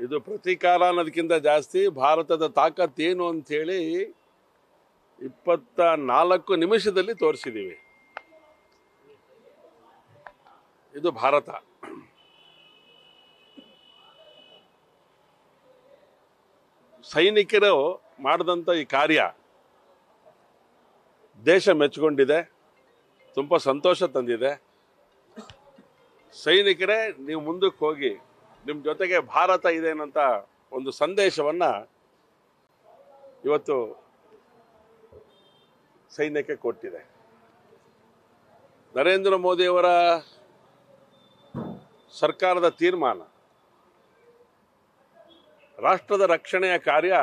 ಇದು ಪ್ರತೀಕಾರ ಅನ್ನೋದಕ್ಕಿಂತ ಜಾಸ್ತಿ ಭಾರತದ ತಾಕತ್ತೇನು ಅಂಥೇಳಿ 24 ನಿಮಿಷದಲ್ಲಿ ತೋರಿಸಿದ್ದೀವಿ. ಇದು ಭಾರತ. ಸೈನಿಕರು ಮಾಡಿದಂಥ ಈ ಕಾರ್ಯ ದೇಶ ಮೆಚ್ಚಿಕೊಂಡಿದೆ, ತುಂಬ ಸಂತೋಷ ತಂದಿದೆ. ಸೈನಿಕರೇ, ನೀವು ಮುಂದಕ್ಕೆ ಹೋಗಿ ನಿಮ್ಮ ಜೊತೆಗೆ ಭಾರತ ಇದೆ ಅನ್ನೋಂಥ ಒಂದು ಸಂದೇಶವನ್ನು ಇವತ್ತು ಸೈನ್ಯಕ್ಕೆ ಕೊಟ್ಟಿದೆ. ನರೇಂದ್ರ ಮೋದಿಯವರ ಸರ್ಕಾರದ ತೀರ್ಮಾನ ರಾಷ್ಟ್ರದ ರಕ್ಷಣೆಯ ಕಾರ್ಯ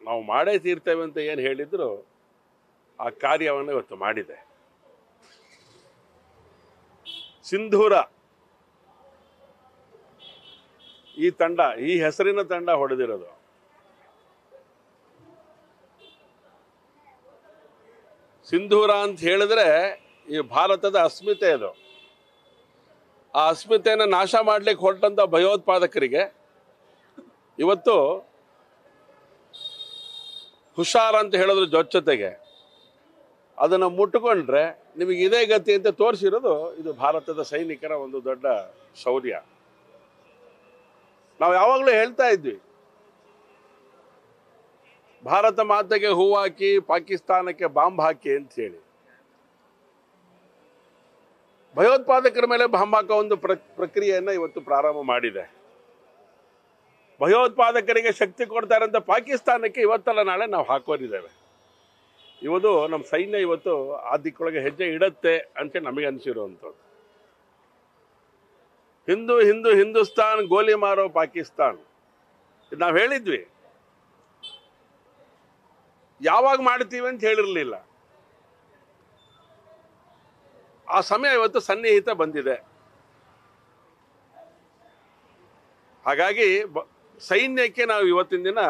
ನಾವು ಮಾಡೇ ತೀರ್ತೇವೆ ಅಂತ ಏನು ಹೇಳಿದ್ರು ಆ ಕಾರ್ಯವನ್ನು ಇವತ್ತು ಮಾಡಿದೆ. ಸಿಂಧೂರ ಈ ತಂಡ, ಈ ಹೆಸರಿನ ತಂಡ ಹೊಡೆದಿರೋದು. ಸಿಂಧೂರ ಅಂತ ಹೇಳಿದ್ರೆ ಈ ಭಾರತದ ಅಸ್ಮಿತೆ ಅದು. ಆ ಅಸ್ಮಿತೆಯನ್ನು ನಾಶ ಮಾಡ್ಲಿಕ್ಕೆ ಹೊರಟಂತ ಭಯೋತ್ಪಾದಕರಿಗೆ ಇವತ್ತು ಹುಷಾರ್ ಅಂತ ಹೇಳಿದ್ರು ಜೊತೆಗೆ ಅದನ್ನು ಮುಟ್ಟುಕೊಂಡ್ರೆ ನಿಮಗೆ ಇದೇ ಗತಿ ಅಂತ ತೋರಿಸಿರೋದು ಇದು ಭಾರತದ ಸೈನಿಕರ ಒಂದು ದೊಡ್ಡ ಶೌರ್ಯ. ನಾವು ಯಾವಾಗಲೂ ಹೇಳ್ತಾ ಇದ್ವಿ, ಭಾರತ ಮಾತೆಗೆ ಹೂ ಹಾಕಿ ಪಾಕಿಸ್ತಾನಕ್ಕೆ ಬಾಂಬ್ ಹಾಕಿ ಅಂತ ಹೇಳಿ. ಭಯೋತ್ಪಾದಕರ ಮೇಲೆ ಬಾಂಬ್ ಹಾಕೋ ಒಂದು ಪ್ರಕ್ರಿಯೆಯನ್ನು ಇವತ್ತು ಪ್ರಾರಂಭ ಮಾಡಿದೆ. ಭಯೋತ್ಪಾದಕರಿಗೆ ಶಕ್ತಿ ಕೊಡ್ತಾ ಇರೋಂಥ ಪಾಕಿಸ್ತಾನಕ್ಕೆ ಇವತ್ತಲ್ಲ ನಾಳೆ ನಾವು ಹಾಕೋರಿದ್ದೇವೆ. ಇವತ್ತು ನಮ್ಮ ಸೈನ್ಯ ಇವತ್ತು ಆ ದಿಕ್ಕೊಳಗೆ ಹೆಜ್ಜೆ ಇಡತ್ತೆ ಅಂತ ನಮಗೆ ಅನಿಸಿರುವಂಥದ್ದು. ಹಿಂದೂಸ್ತಾನ್ ಗೋಲಿ ಮಾರೋ ಪಾಕಿಸ್ತಾನ್, ಇದು ನಾವು ಹೇಳಿದ್ವಿ. ಯಾವಾಗ ಮಾಡ್ತೀವಿ ಅಂತ ಹೇಳಿರಲಿಲ್ಲ. ಆ ಸಮಯ ಇವತ್ತು ಸನ್ನಿಹಿತ ಬಂದಿದೆ. ಹಾಗಾಗಿ ಸೈನ್ಯಕ್ಕೆ ನಾವು ಇವತ್ತಿನ ದಿನ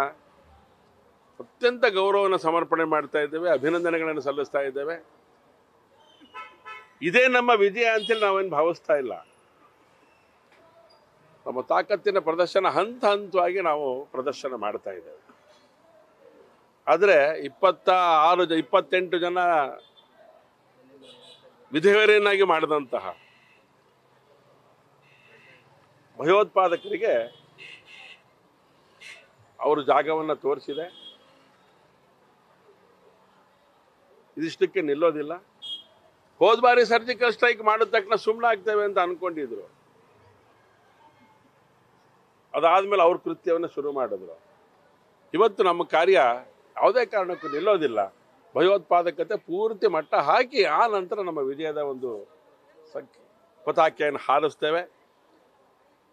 ಅತ್ಯಂತ ಗೌರವವನ್ನು ಸಮರ್ಪಣೆ ಮಾಡ್ತಾ ಇದ್ದೇವೆ, ಅಭಿನಂದನೆಗಳನ್ನು ಸಲ್ಲಿಸ್ತಾ ಇದ್ದೇವೆ. ಇದೇ ನಮ್ಮ ವಿಜಯ ಅಂತೇಳಿ ನಾವೇನು ಭಾವಿಸ್ತಾ ಇಲ್ಲ. ನಮ್ಮ ತಾಕತ್ತಿನ ಪ್ರದರ್ಶನ ಹಂತವಾಗಿ ನಾವು ಪ್ರದರ್ಶನ ಮಾಡ್ತಾ ಇದ್ದೇವೆ. ಆದರೆ 28 ಜನ ವಿಧೇಯರನ್ನಾಗಿ ಮಾಡಿದಂತಹ ಭಯೋತ್ಪಾದಕರಿಗೆ ಅವರು ಜಾಗವನ್ನು ತೋರಿಸಿದೆ. ಇದಿಷ್ಟಕ್ಕೆ ನಿಲ್ಲೋದಿಲ್ಲ. ಹೋದ ಬಾರಿ ಸರ್ಜಿಕಲ್ ಸ್ಟ್ರೈಕ್ ಮಾಡಿದ ತಕ್ಷಣ ಸುಮ್ಮನೆ ಆಗ್ತೇವೆ ಅಂತ ಅನ್ಕೊಂಡಿದ್ರು. ಅದಾದ್ಮೇಲೆ ಅವ್ರ ಕೃತ್ಯವನ್ನು ಶುರು ಮಾಡಿದ್ರು. ಇವತ್ತು ನಮ್ಮ ಕಾರ್ಯ ಯಾವುದೇ ಕಾರಣಕ್ಕೂ ನಿಲ್ಲೋದಿಲ್ಲ. ಭಯೋತ್ಪಾದಕತೆ ಪೂರ್ತಿ ಮಟ್ಟ ಹಾಕಿ ಆ ನಂತರ ನಮ್ಮ ವಿಜಯದ ಒಂದು ಪತಾಕೆಯನ್ನು ಹಾರಿಸ್ತೇವೆ.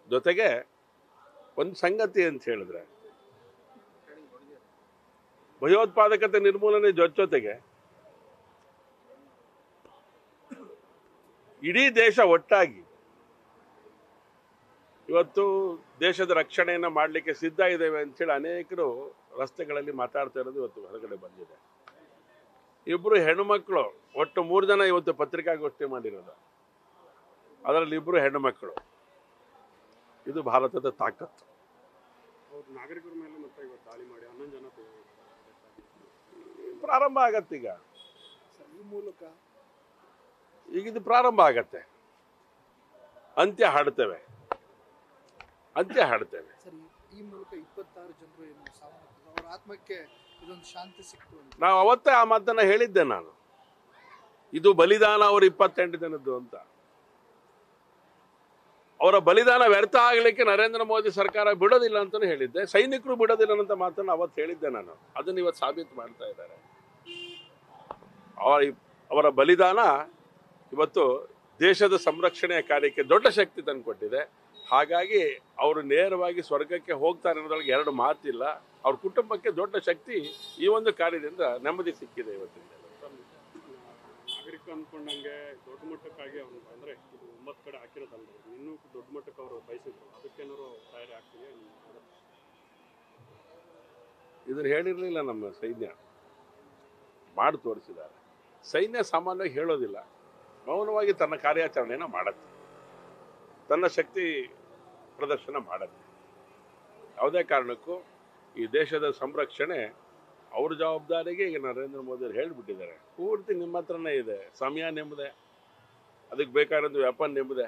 ಜೊತೆಗೆ ಒಂದು ಸಂಗತಿ ಅಂತ ಹೇಳಿದ್ರೆ, ಭಯೋತ್ಪಾದಕತೆ ನಿರ್ಮೂಲನೆ ಜೊತೆಗೆ ಇಡೀ ದೇಶ ಒಟ್ಟಾಗಿ ಇವತ್ತು ದೇಶದ ರಕ್ಷಣೆಯನ್ನು ಮಾಡಲಿಕ್ಕೆ ಸಿದ್ಧ ಇದ್ದೇವೆ ಅಂತೇಳಿ ಅನೇಕರು ರಸ್ತೆಗಳಲ್ಲಿ ಮಾತಾಡ್ತಾ ಇರೋದು ಇವತ್ತು ಹೊರಗಡೆ ಬಂದಿದೆ. 2 ಹೆಣ್ಣುಮಕ್ಕಳು, ಒಟ್ಟು 3 ಜನ ಇವತ್ತು ಪತ್ರಿಕಾಗೋಷ್ಠಿ ಮಾಡಿರೋದು. ಅದರಲ್ಲಿ 2 ಹೆಣ್ಣುಮಕ್ಕಳು. ಇದು ಭಾರತದ ತಾಕತ್ತು. ನಾಗರಿಕರ ಮೇಲೆ ಮತ್ತೆ ಇವತ್ತು ದಾಳಿ ಮಾಡಿ 11 ಜನ ಪ್ರಾರಂಭ ಆಗತ್ತೀಗ. ಈ ಮೂಲಕ ಈಗ ಇದು ಪ್ರಾರಂಭ ಆಗತ್ತೆ. ಅಂತ್ಯ ಹಾಡ್ತೇವೆ. ಸರಿ, ಈ ಮೂಲಕ 26 ಜನರು ಏನು ಸಾವನ್ನಪ್ಪಿದ್ರು, ಅವರ ಆತ್ಮಕ್ಕೆ ಇದೊಂದು ಶಾಂತಿ ಸಿಕ್ತು ಅಂತ ನಾವು ಅವತ್ತೇ ಆ ಮಾತನ್ನ ಹೇಳಿದ್ದೆ ನಾನು. ಇದು ಬಲಿದಾನ ಅವರು 28 ಜನದ್ದು ಅಂತ. ಅವರ ಬಲಿದಾನ ವ್ಯರ್ಥ ಆಗಲಿಕ್ಕೆ ನರೇಂದ್ರ ಮೋದಿ ಸರ್ಕಾರ ಬಿಡೋದಿಲ್ಲ ಅಂತಲೂ ಹೇಳಿದ್ದೆ. ಸೈನಿಕರು ಬಿಡೋದಿಲ್ಲ ಅಂತ ಮಾತನ್ನು ಅವತ್ತು ಹೇಳಿದ್ದೆ ನಾನು. ಅದನ್ನು ಇವತ್ತು ಸಾಬೀತು ಮಾಡ್ತಾ ಇದ್ದಾರೆ. ಅವರ ಬಲಿದಾನ ಇವತ್ತು ದೇಶದ ಸಂರಕ್ಷಣೆಯ ಕಾರ್ಯಕ್ಕೆ ದೊಡ್ಡ ಶಕ್ತಿ ತಂದುಕೊಟ್ಟಿದೆ. ಹಾಗಾಗಿ ಅವರು ನೇರವಾಗಿ ಸ್ವರ್ಗಕ್ಕೆ ಹೋಗ್ತಾರೆ ಅನ್ನೋದ್ರೊಳಗೆ 2 ಮಾತಿಲ್ಲ. ಅವ್ರ ಕುಟುಂಬಕ್ಕೆ ದೊಡ್ಡ ಶಕ್ತಿ ಈ ಒಂದು ಕಾರ್ಯದಿಂದ ನೆಮ್ಮದಿ ಸಿಕ್ಕಿದೆ ಇವತ್ತಿನ. ನಾಗರಿಕ ಅಂದ್ಕೊಂಡಂಗೆ ದೊಡ್ಡ ಮಟ್ಟಕ್ಕಾಗಿ ಅವ್ನು ಅಂದರೆ ಇದು 9 ಕಡೆ ಹಾಕಿರೋದಲ್ಲ, ಇನ್ನೂ ದೊಡ್ಡ ಮಟ್ಟಕ್ಕೆ ಅವರು ಬಯಸಿದ್ರು. ಅದಕ್ಕೇನಾದ್ರು ತಯಾರಿ ಆಗ್ತಿದೆ? ಇದನ್ನು ಹೇಳಿರಲಿಲ್ಲ ನಮ್ಮ ಸೈನ್ಯ, ಮಾಡಿ ತೋರಿಸಿದ್ದಾರೆ. ಸೈನ್ಯ ಸಾಮಾನ್ಯವಾಗಿ ಹೇಳೋದಿಲ್ಲ, ಮೌನವಾಗಿ ತನ್ನ ಕಾರ್ಯಾಚರಣೆಯನ್ನು ಮಾಡುತ್ತೆ, ತನ್ನ ಶಕ್ತಿ ಪ್ರದರ್ಶನ ಮಾಡುತ್ತೆ. ಯಾವುದೇ ಕಾರಣಕ್ಕೂ ಈ ದೇಶದ ಸಂರಕ್ಷಣೆ ಅವ್ರ ಜವಾಬ್ದಾರಿಗೆ ಈಗ ನರೇಂದ್ರ ಮೋದಿ ಅವರು ಹೇಳಿಬಿಟ್ಟಿದ್ದಾರೆ. ಪೂರ್ತಿ ನಿಮ್ಮ ಹತ್ರನೇ ಇದೆ, ಸಮಯ ನಿಮ್ಮದೇ, ಅದಕ್ಕೆ ಬೇಕಾದಂಥ ವೆಪನ್ ನಿಮ್ಮದೇ,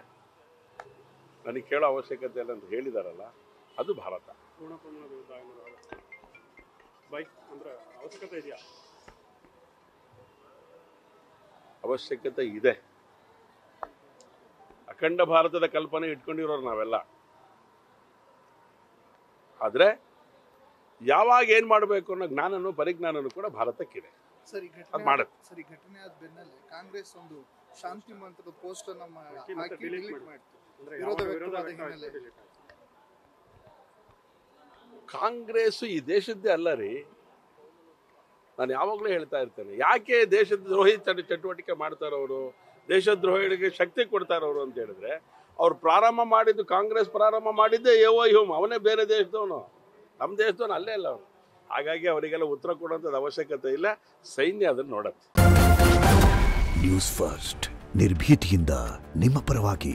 ನನಗೆ ಕೇಳೋ ಅವಶ್ಯಕತೆ ಇಲ್ಲ ಅಂತ ಹೇಳಿದಾರಲ್ಲ, ಅದು ಭಾರತ. ಪೂರ್ಣ ಪ್ರಮಾಣದ ಯುದ್ಧ ಬೈಕ್ ಅಂದರೆ ಅವಶ್ಯಕತೆ ಇದೆಯಾ? ಅವಶ್ಯಕತೆ ಇದೆ. ಅಖಂಡ ಭಾರತದ ಕಲ್ಪನೆ ಇಟ್ಕೊಂಡಿರೋರು ನಾವೆಲ್ಲ. ಆದರೆ ಯಾವಾಗ ಏನು ಮಾಡಬೇಕು ಅನ್ನೋ ಜ್ಞಾನನೂ ಪರಿಜ್ಞಾನನೂ ಕೂಡ ಭಾರತಕ್ಕಿದೆ. ಸರಿ, ಅದು ಮಾಡುತ್ತೆ. ಸರಿ, ಘಟನೆ ಆದ ಬೆನ್ನಲ್ಲೇ ಕಾಂಗ್ರೆಸ್ ಒಂದು ಶಾಂತಿ ಮಂತ್ರದ ಪೋಸ್ಟ್ ಅನ್ನ ಹಾಕಿ ಡಿಲೀಟ್ ಡಿಲೀಟ್ ಮಾಡಿತು. ಮಾಡ್ತು. ಅಂದರೆ ವಿರೋಧ ವಿರೋಧ ವ್ಯಕ್ತವಾದ ವ್ಯಕ್ತ ಹಿನ್ನೆಲೆ delete ಆಯ್ತು. ಕಾಂಗ್ರೆಸ್ ಈ ದೇಶದ್ದೇ ಅಲ್ಲ ರೀ. ನಾನು ಯಾವಾಗಲೂ ಹೇಳ್ತಾ ಇರ್ತೇನೆ, ಯಾಕೆ ದೇಶದ್ರೋಹಿ ಚಟುವಟಿಕೆ ಮಾಡ್ತಾರವರು, ದೇಶದ್ರೋಹಿಗಳಿಗೆ ಶಕ್ತಿ ಕೊಡ್ತಾರವರು ಅಂತ ಹೇಳಿದ್ರೆ, ಅವ್ರು ಪ್ರಾರಂಭ ಮಾಡಿದ್ದು, ಕಾಂಗ್ರೆಸ್ ಪ್ರಾರಂಭ ಮಾಡಿದ್ದೇ ಹ್ಯೂಮ್, ಅವನೇ ಬೇರೆ ದೇಶದವನು, ನಮ್ಮ ದೇಶದವನು ಅಲ್ಲೇ ಇಲ್ಲ ಅವನು. ಹಾಗಾಗಿ ಅವರಿಗೆಲ್ಲ ಉತ್ತರ ಕೊಡುವಂಥದ್ದು ಅವಶ್ಯಕತೆ ಇಲ್ಲ, ಸೈನ್ಯ ಅದನ್ನು ನೋಡುತ್ತೆ. ನ್ಯೂಸ್ ಫಸ್ಟ್ ನಿರ್ಭೀತಿಯಿಂದ ನಿಮ್ಮ ಪರವಾಗಿ.